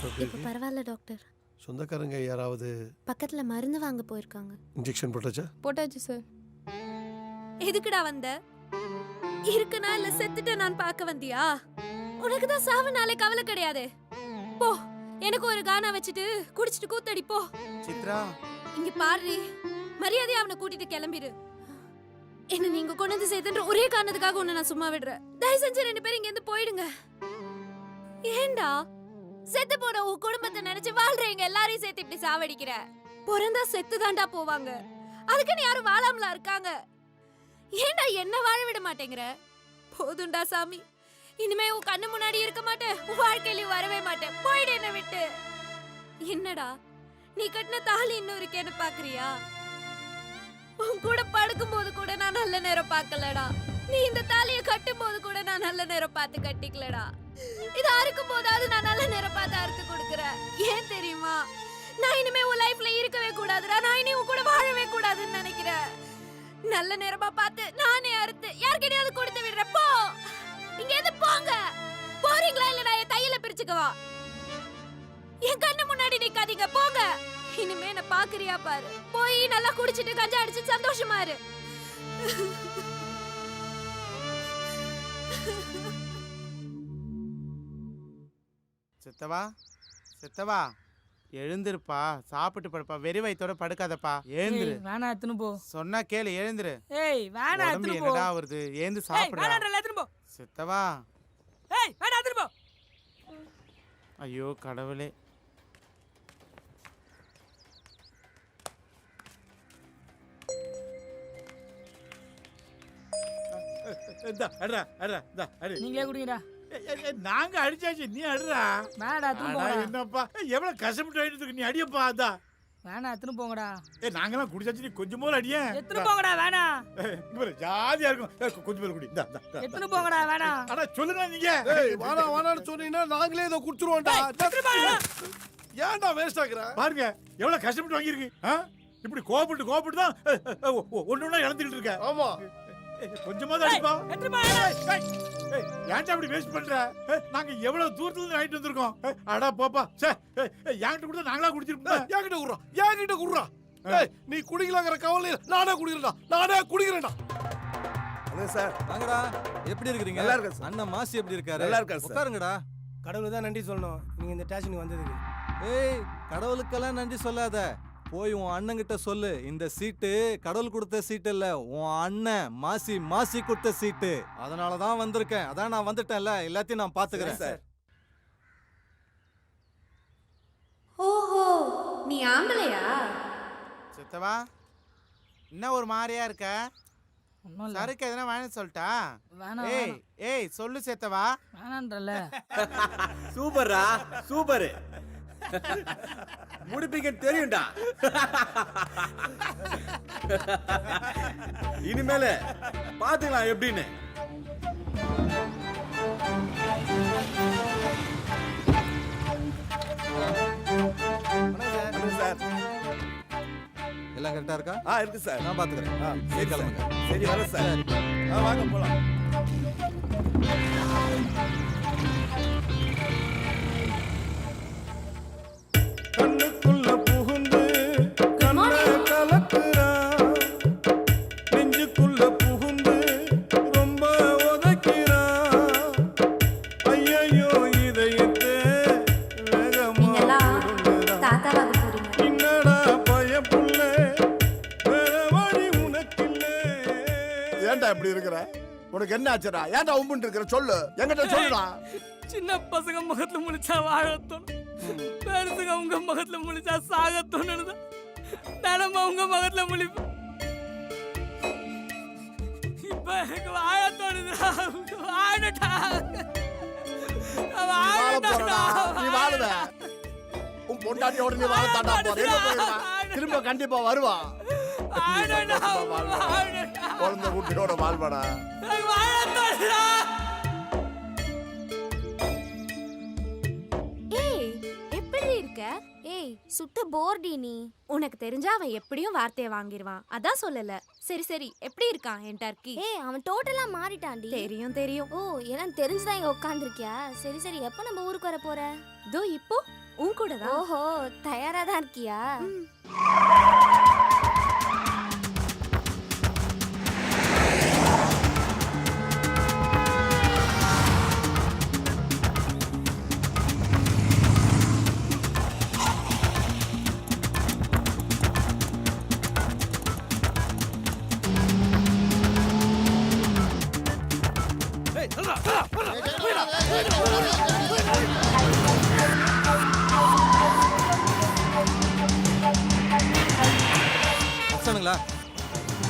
இப்போ பரவாயில்ல டாக்டர். சொந்தக்காரங்க யாராவது பக்கத்துல மருந்து வாங்க போயிருக்காங்க. இன்ஜெக்ஷன் போட்டாச்சா? போட்டாச்சு சார். எதுக்குடா வந்த? இருக்குனா இல்ல செத்துட்ட நான் பார்க்க வந்தியா? உனக்கு தான் சாவுனாலே கவலை கிடையாது. போ, எனக்கு ஒரு கானா வச்சுட்டு குடிச்சிட்டு கூத்தடி போ. சித்ரா, இங்க பாரு, மரியாதையா அவனை கூட்டிட்டு கிளம்பிரு. என்ன நீங்க கொண்டு வந்து சேர்த்துன்ற ஒரே காரணத்துக்காக உன்னை நான் சும்மா விடுறேன். தயவு செஞ்சு 2 பேரும் இங்க இருந்து போயிடுங்க. ஏண்டா செத்து போன உன் குடும்பத்தை நினைச்சு வாழ்றீங்க எல்லாரையும் சேர்த்து இப்படி சாவடிக்கிற? பிறந்தா செத்து தாண்டா போவாங்க, அதுக்குன்னு யாரும் வாழாமலா இருக்காங்க? ஏண்டா என்ன வாழ விட மாட்டேங்கிற? போதுண்டா சாமி, இனிமே உன் கண்ணு முன்னாடி இருக்க மாட்டேன், உன் வாழ்க்கையில வரவே மாட்டேன், போயிடு என்ன விட்டு. என்னடா நீ கட்டின தாலி இன்னும் இருக்கேன்னு பாக்குறியா? உன் கூட படுக்கும் போது கூட நான் நல்ல நேரம் பார்க்கலடா. நீ இந்த தாலியை கட்டும் போது கூட நான் நல்ல நேரம் பார்த்து கட்டிக்கலடா. இது அறுக்கும் போதாவது நான் நல்ல நேரம் பார்த்து அறுத்து கொடுக்குறேன். ஏன் தெரியுமா? நான் இனிமே உன் லைஃப்ல இருக்கவே கூடாதுடா. நான் இனி உன் கூட வாழவே கூடாதுன்னு நினைக்கிறேன். நல்ல நேரமா பார்த்து நானே அறுத்து யார்கிட்டயாவது கொடுத்து விடுறேன். போ, இங்க இருந்து போங்க. போறீங்களா இல்ல நான் என் தையில பிரிச்சுக்கவா? என் கண்ணு முன்னாடி நிக்காதீங்க, போங்க. இனிமே என்ன பாக்குறியா பாரு. போய் நல்லா குடிச்சிட்டு கஞ்சா அடிச்சு சந்தோஷமா இரு. சித்தவா, சித்தவா, எழுந்திருப்பா, சாப்பிட்டு படுப்பா, வெறி வயித்தோட படுக்காதப்பா, எழுந்திரு. வேணா எத்துன்னு போ. சொன்னா கேளு, எழுந்திரு. ஏய் வேணா உடம்பு எத்துன்னு போ. என்னடா வருது, ஏந்து சாப்பிடுடா. வேணான்றல எத்துன்னு போ. சித்தவா. ஏய் வேணா எத்துன்னு போ. ஐயோ கடவுளே. நீங்களே குடிங்கடா. நாங்க அடிச்சாச்சு, நீ அடுறா. வேணாடா எத்துன்னு போங்கடா. என்னப்பா எவ்வளவு கஷ்டப்பட்டு ஆயிட்டு நீ அடியப்பா. அதான் வேணா எத்துன்னு போங்கடா. நாங்கெல்லாம் குடிச்சாச்சு, நீ கொஞ்சம் போல அடிய. எத்துன்னு போங்கடா. வேணா ஜாதியா இருக்கும், கொஞ்சம் போல குடி. எத்துன்னு போங்கடா. வேணா அட சொல்லுங்க நீங்க. வாடா வாடான்னு சொன்னீங்கன்னா நாங்களே இதை குடிச்சிருவோம்டா. ஏன்டா வேஸ்ட் ஆகுற? பாருங்க எவ்வளவு கஷ்டப்பட்டு வாங்கியிருக்கு. இப்படி கோபப்பட்டு கோபப்பட்டு தான் ஒண்ணு ஒண்ணா இழந்துட்டு இருக்க. ஆமா, கொஞ்சமாவது அடிப்பா. எத்துன்னு போங்கடா. ஏன்டா அப்படி வேஸ்ட் பண்ற? நாங்க எவ்வளவு தூரத்துல இருந்து வாங்கிட்டு வந்திருக்கோம். அடா போப்பா. என்கிட்ட கூட நாங்களா குடிச்சிருப்போம். என்கிட்ட குடுறா, என்கிட்ட குடுறா. நீ குடிக்கலாங்கிற கவலை நானே குடிக்கிறேன்டா, நானே குடிக்கிறேன்டா. ஹலோ சார், வாங்கடா. எப்படி இருக்கீங்க? நல்லா இருக்கேன் சார். அண்ணன் மாசி எப்படி இருக்காரு? நல்லா இருக்காரு சார். உட்காருங்கடா. கடவுளுக்கு தான் நன்றி சொல்லணும், நீங்க இந்த ஸ்டேஷனுக்கு வந்ததுக்கு. ஏய், கடவுளுக்கெல்லாம் நன்றி சொல்லாத. போய் உன் அண்ணங்கிட்ட சொல்லு, இந்த சீட்டு கடவுள் கொடுத்த சீட்டு இல்ல, உன் அண்ணன் மாசி கொடுத்த சீட்டு. அதனால தான் வந்திருக்கேன். அதான் நான் வந்துட்டேன்ல, எல்லாத்தையும் நான் பாத்துக்கிறேன் சார். ஓஹோ, நீ ஆம்பளையா? சித்தவா, என்ன ஒரு மாதிரியா இருக்க? ஒண்ணும் இல்ல. சருக்கு எதனா வேணும் சொல்லிட்டா? வேணா ஏய் ஏய் சொல்லு சித்தவா. வேணான்றல. சூப்பர்ரா, சூப்பர். முடிப்பீங்க தெரியும்டா. இனிமேல பாத்துக்கலாம் எப்படின்னு. சார், எல்லாம் கரெக்டா இருக்கா? இருக்கு சார். நான் பாத்துக்கிறேன். சரி கிளம்புங்க. சரி வர சார். வாங்க போலாம். கண்ணுக்குள்ள புகுந்து கண்ண கலக்குறா, நெஞ்சுக்குள்ள புகுந்து ரொம்ப உதைக்கிறா. ஐயோ இதயத்தை வேகமா தாத்தாவாக போறீங்க. என்னடா பயப்புள்ள, வேற வழி உனக்கில்ல. ஏன்டா இப்படி இருக்கிற? உனக்கு என்ன ஆச்சுடா? ஏன்டா உம்புன்னு இருக்கிற? சொல்லு, என்கிட்ட சொல்லுடா. சின்ன பசங்க முகத்துல முழிச்சா வாழத்தோணும், பெருசுங்க உங்க முகத்துல முழிச்சா சாகத்தோணுதான். தினமும் உங்க முகத்துல முழிப்பு. இப்ப எனக்கு வாழத்தோணுதா. வாழட்டா, நீ வாழுவ. உன் பொண்டாட்டியோட நீ வாழத்தாண்டா போற. திரும்ப கண்டிப்பா வருவா. குழந்தை குட்டியோட வாழ்வாடா. ஏய், எப்படி இருக்க? ஏய் சுத்த போர்டி நீ. உனக்கு தெரிஞ்சா அவன் எப்படியும் வார்த்தையை வாங்கிடுவான், அதான் சொல்லல. சரி சரி, எப்படி இருக்கான் என் டர்க்கி? ஏய் அவன் டோட்டலா மாறிட்டான்டி. தெரியும் தெரியும். ஓ எனக்கு தெரிஞ்சுதான் இங்க உட்காந்துருக்கியா? சரி சரி, எப்ப நம்ம ஊருக்கு வர போற? இதோ இப்போ உன் கூட தான். ஓஹோ, தயாரா தான் இருக்கியா?